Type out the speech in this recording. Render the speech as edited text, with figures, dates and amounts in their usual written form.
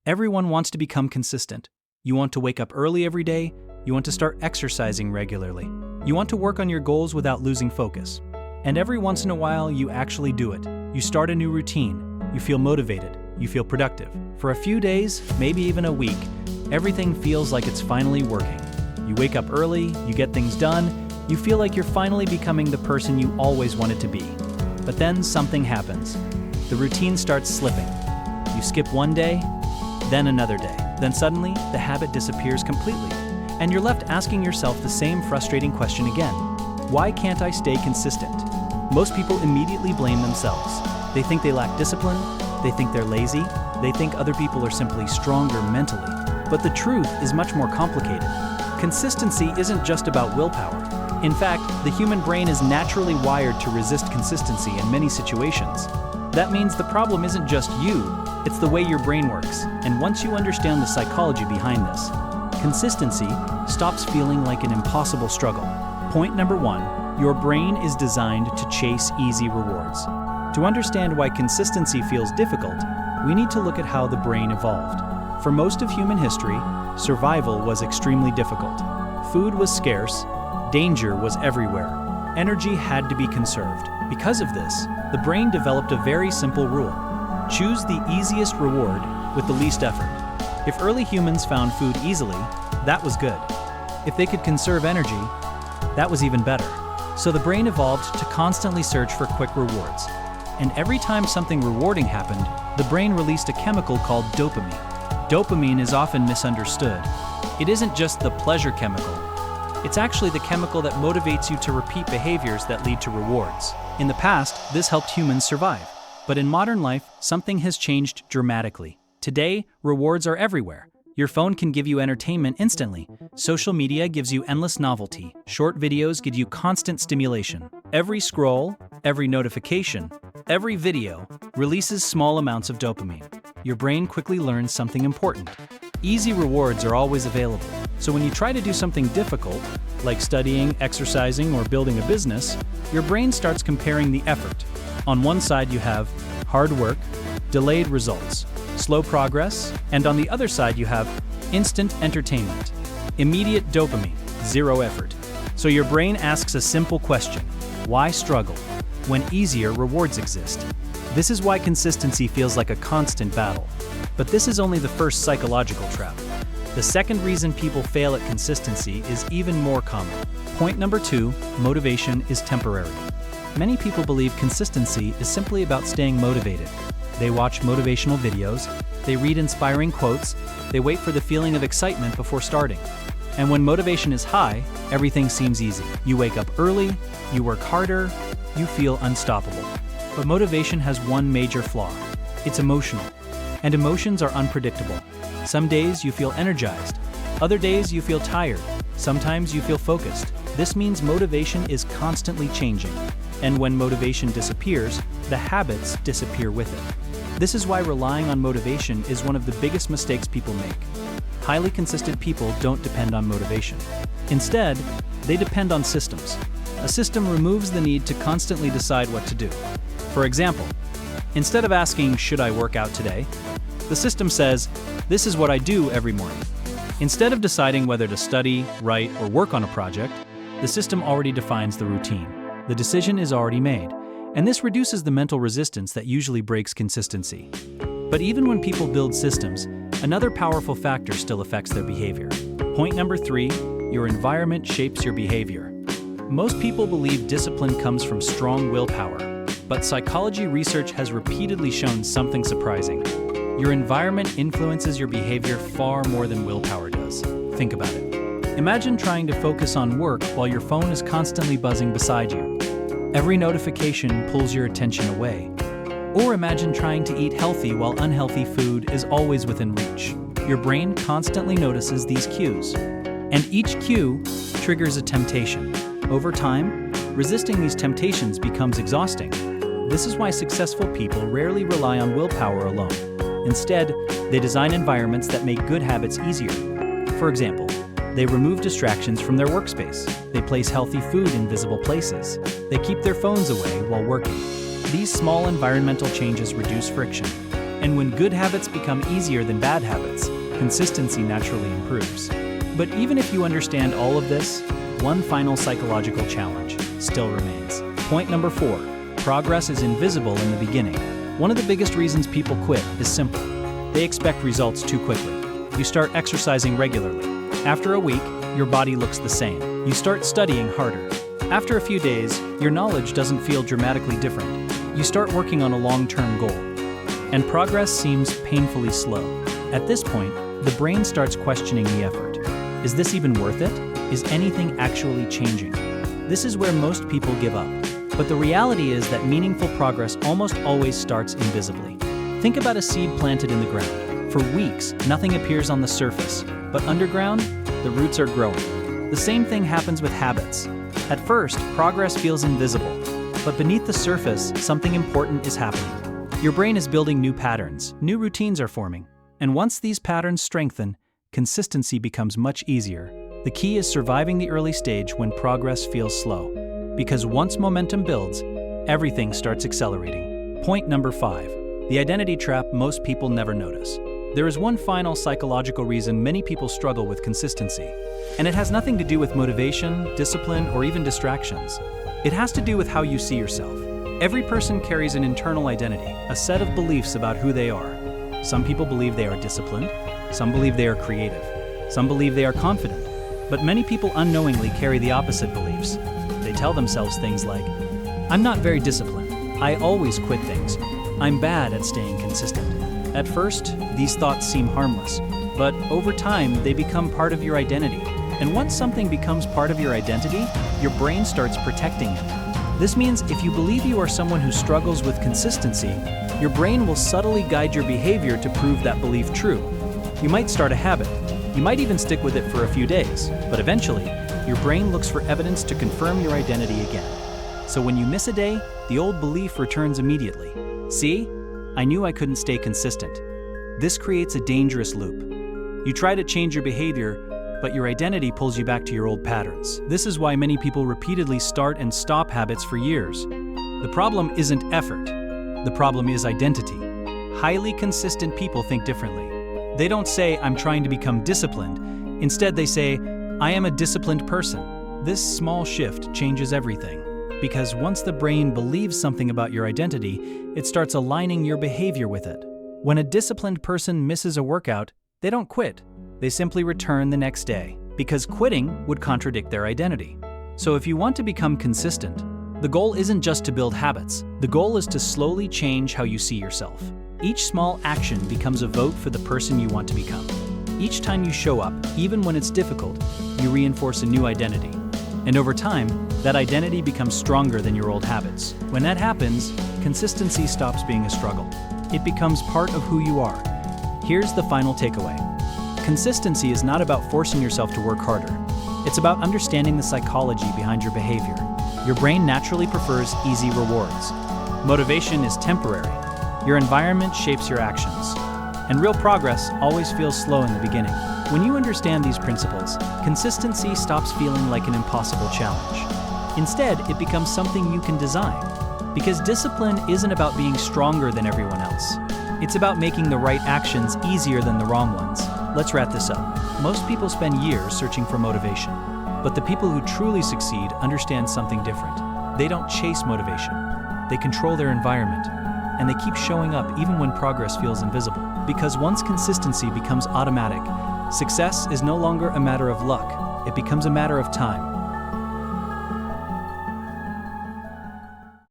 Everyone wants to become consistent. You want to wake up early every day. You want to start exercising regularly. You want to work on your goals without losing focus. And every once in a while, you actually do it. You start a new routine. You feel motivated. You feel productive. For a few days, maybe even a week, everything feels like it's finally working. You wake up early, you get things done, you feel like you're finally becoming the person you always wanted to be. But then something happens. The routine starts slipping. You skip one day, then another day. Then suddenly, the habit disappears completely. And you're left asking yourself the same frustrating question again. Why can't I stay consistent? Most people immediately blame themselves. They think they lack discipline, they think they're lazy, they think other people are simply stronger mentally. But the truth is much more complicated. Consistency isn't just about willpower. In fact, the human brain is naturally wired to resist consistency in many situations. That means the problem isn't just you, it's the way your brain works. And once you understand the psychology behind this, consistency stops feeling like an impossible struggle. Point number 1, your brain is designed to chase easy rewards. To understand why consistency feels difficult, we need to look at how the brain evolved. For most of human history, survival was extremely difficult. Food was scarce, danger was everywhere, energy had to be conserved. Because of this, the brain developed a very simple rule. Choose the easiest reward with the least effort. If early humans found food easily, that was good. If they could conserve energy, that was even better. So the brain evolved to constantly search for quick rewards. And every time something rewarding happened, the brain released a chemical called dopamine. Dopamine is often misunderstood. It isn't just the pleasure chemical. It's actually the chemical that motivates you to repeat behaviors that lead to rewards. In the past, this helped humans survive. But in modern life, something has changed dramatically. Today, rewards are everywhere. Your phone can give you entertainment instantly. Social media gives you endless novelty. Short videos give you constant stimulation. Every scroll, every notification, every video releases small amounts of dopamine. Your brain quickly learns something important. Easy rewards are always available. So when you try to do something difficult, like studying, exercising, or building a business, your brain starts comparing the effort. On one side you have hard work, delayed results, slow progress, and on the other side you have instant entertainment, immediate dopamine, zero effort. So your brain asks a simple question: why struggle when easier rewards exist? This is why consistency feels like a constant battle. But this is only the first psychological trap. The second reason people fail at consistency is even more common. Point number 2, motivation is temporary. Many people believe consistency is simply about staying motivated. They watch motivational videos, they read inspiring quotes, they wait for the feeling of excitement before starting. And when motivation is high, everything seems easy. You wake up early, you work harder, you feel unstoppable. But motivation has one major flaw. It's emotional. And emotions are unpredictable. Some days you feel energized. Other days you feel tired. Sometimes you feel focused. This means motivation is constantly changing. And when motivation disappears, the habits disappear with it. This is why relying on motivation is one of the biggest mistakes people make. Highly consistent people don't depend on motivation. Instead, they depend on systems. A system removes the need to constantly decide what to do. For example, instead of asking, "Should I work out today?" the system says, "This is what I do every morning." Instead of deciding whether to study, write, or work on a project, the system already defines the routine. The decision is already made, and this reduces the mental resistance that usually breaks consistency. But even when people build systems, another powerful factor still affects their behavior. Point number 3, your environment shapes your behavior. Most people believe discipline comes from strong willpower, but psychology research has repeatedly shown something surprising. Your environment influences your behavior far more than willpower does. Think about it. Imagine trying to focus on work while your phone is constantly buzzing beside you. Every notification pulls your attention away. Or imagine trying to eat healthy while unhealthy food is always within reach. Your brain constantly notices these cues, and each cue triggers a temptation. Over time, resisting these temptations becomes exhausting. This is why successful people rarely rely on willpower alone. Instead, they design environments that make good habits easier. For example, they remove distractions from their workspace. They place healthy food in visible places. They keep their phones away while working. These small environmental changes reduce friction. And when good habits become easier than bad habits, consistency naturally improves. But even if you understand all of this, one final psychological challenge still remains. Point number 4. Progress is invisible in the beginning. One of the biggest reasons people quit is simple. They expect results too quickly. You start exercising regularly. After a week, your body looks the same. You start studying harder. After a few days, your knowledge doesn't feel dramatically different. You start working on a long-term goal. And progress seems painfully slow. At this point, the brain starts questioning the effort. Is this even worth it? Is anything actually changing? This is where most people give up. But the reality is that meaningful progress almost always starts invisibly. Think about a seed planted in the ground. For weeks, nothing appears on the surface, but underground, the roots are growing. The same thing happens with habits. At first, progress feels invisible, but beneath the surface, something important is happening. Your brain is building new patterns, new routines are forming, and once these patterns strengthen, consistency becomes much easier. The key is surviving the early stage when progress feels slow, because once momentum builds, everything starts accelerating. Point number 5. The identity trap most people never notice. There is one final psychological reason many people struggle with consistency, and it has nothing to do with motivation, discipline, or even distractions. It has to do with how you see yourself. Every person carries an internal identity, a set of beliefs about who they are. Some people believe they are disciplined, some believe they are creative, some believe they are confident, but many people unknowingly carry the opposite beliefs. They tell themselves things like, "I'm not very disciplined, I always quit things, I'm bad at staying consistent." At first, these thoughts seem harmless, but over time, they become part of your identity. And once something becomes part of your identity, your brain starts protecting it. This means if you believe you are someone who struggles with consistency, your brain will subtly guide your behavior to prove that belief true. You might start a habit. You might even stick with it for a few days, but eventually, your brain looks for evidence to confirm your identity again. So when you miss a day, the old belief returns immediately. See? I knew I couldn't stay consistent. This creates a dangerous loop. You try to change your behavior, but your identity pulls you back to your old patterns. This is why many people repeatedly start and stop habits for years. The problem isn't effort. The problem is identity. Highly consistent people think differently. They don't say, "I'm trying to become disciplined." Instead, they say, "I am a disciplined person." This small shift changes everything. Because once the brain believes something about your identity, it starts aligning your behavior with it. When a disciplined person misses a workout, they don't quit. They simply return the next day, because quitting would contradict their identity. So if you want to become consistent, the goal isn't just to build habits. The goal is to slowly change how you see yourself. Each small action becomes a vote for the person you want to become. Each time you show up, even when it's difficult, you reinforce a new identity. And over time, that identity becomes stronger than your old habits. When that happens, consistency stops being a struggle. It becomes part of who you are. Here's the final takeaway. Consistency is not about forcing yourself to work harder. It's about understanding the psychology behind your behavior. Your brain naturally prefers easy rewards. Motivation is temporary. Your environment shapes your actions. And real progress always feels slow in the beginning. When you understand these principles, consistency stops feeling like an impossible challenge. Instead, it becomes something you can design. Because discipline isn't about being stronger than everyone else. It's about making the right actions easier than the wrong ones. Let's wrap this up. Most people spend years searching for motivation. But the people who truly succeed understand something different. They don't chase motivation. They control their environment. And they keep showing up even when progress feels invisible. Because once consistency becomes automatic, success is no longer a matter of luck. It becomes a matter of time.